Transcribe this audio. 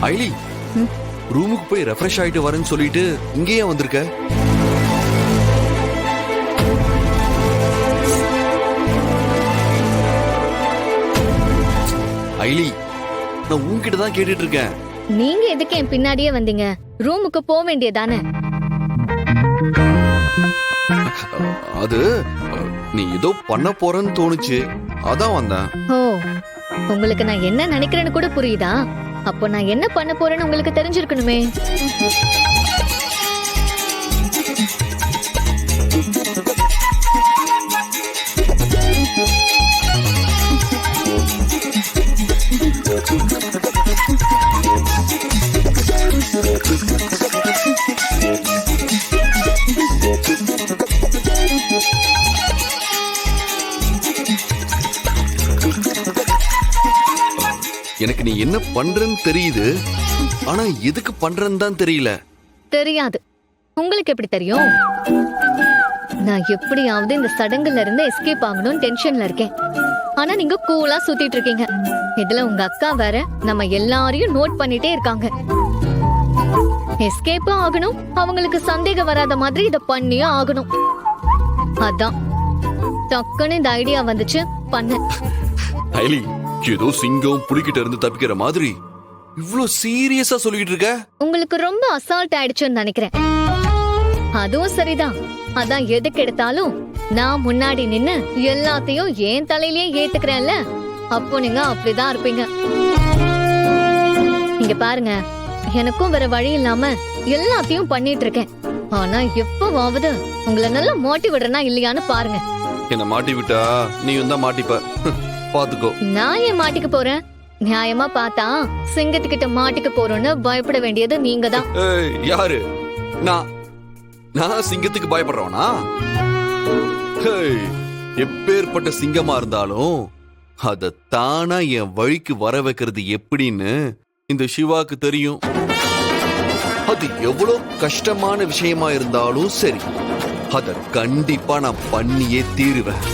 ஐலி, ரூமுக்கு போய் ரெஃப்ரெஷ் ஆயிட்டு வரேன்னு சொல்லிட்டு இங்கேயே வந்திருக்க? ஐலி, நான் உன்கிட்ட தான் கேட்டுட்டு இருக்கேன். நீங்க எதுக்கு என் பின்னாடியே வந்தீங்க? ரூமுக்கு போக வேண்டியதானே? அது நீ ஏதோ பண்ண போறன்னு தோணுச்சு, அதான் வந்தேன். ஓ, உங்களுக்கு நான் என்ன நினைக்கிறேன்னு கூட புரியுதா? அப்போ நான் என்ன பண்ண போறேன்னு உங்களுக்கு தெரிஞ்சிருக்கணுமே. எனக்கு நீ என்ன பண்றன்னு தெரியுது, ஆனா எதுக்கு பண்றன்னு தான் தெரியல. தெரியாது. உங்களுக்கு எப்படி தெரியும்? நான் எப்படியாவது இந்த சடங்குல இருந்து எஸ்கேப் ஆகணும் டென்ஷன்ல இருக்கேன். ஆனா நீங்க கூலா சுத்திட்டு இருக்கீங்க. இதுல உங்க அக்கா வேற நம்ம எல்லாரையும் நோட் பண்ணிட்டே இருக்காங்க. எஸ்கேப் ஆகணும், அவங்களுக்கு சந்தேகம் வராத மாதிரி இத பண்ணியே ஆகணும். அதான் டக்குன்னு இந்த ஐடியா வந்துச்சு, பண்ண. ஐலி, ஏதோ சிங்கம் புலிகிட்ட இருந்து தப்பிக்கிற மாதிரி இவ்ளோ சீரியஸா சொல்லிட்டு இருக்க. உங்களுக்கு ரொம்ப அசால்ட் ஆயிடுச்சுன்னு நினைக்கிறேன். அதுவும் சரிதான். அதான் எதுக்கு எடுத்தாலும் நான் முன்னாடி நின்னு எல்லாத்தையும் ஏன் தலையிலேயே ஏத்துக்கிறேன்ல, அப்போ நீங்க அப்படிதான் இருப்பீங்க. நீங்க பாருங்க, எனக்கும் வேற வழி இல்லாம எல்லாத்தையும் பண்ணிட்டு இருக்கேன். ஆனா எப்பவாவது உங்களை நல்லா மாட்டி விடுறேனா இல்லையான்னு பாருங்க. என்ன மாட்டி விட்டா நீ வந்தா மாட்டிப்ப, பாத்துக்கோ. நான் ஏன் மாட்டிக்க போறேன்? நியாயமா பார்த்தா சிங்கத்துக்கிட்ட மாட்டிக்க போறோம்னு பயப்பட வேண்டியது நீங்க தான். யாரு? நான் சிங்கத்துக்கு பயப்படுறவனா? எப்பேற்பட்ட சிங்கமா இருந்தாலும் அத தானா என் வழிக்கு வர வைக்கிறது எப்படின்னு இந்த சிவாக்கு தெரியும். அது எவ்வளவு கஷ்டமான விஷயமா இருந்தாலும் சரி, அத கண்டிப்பா நான் பண்ணியே தீருவேன்.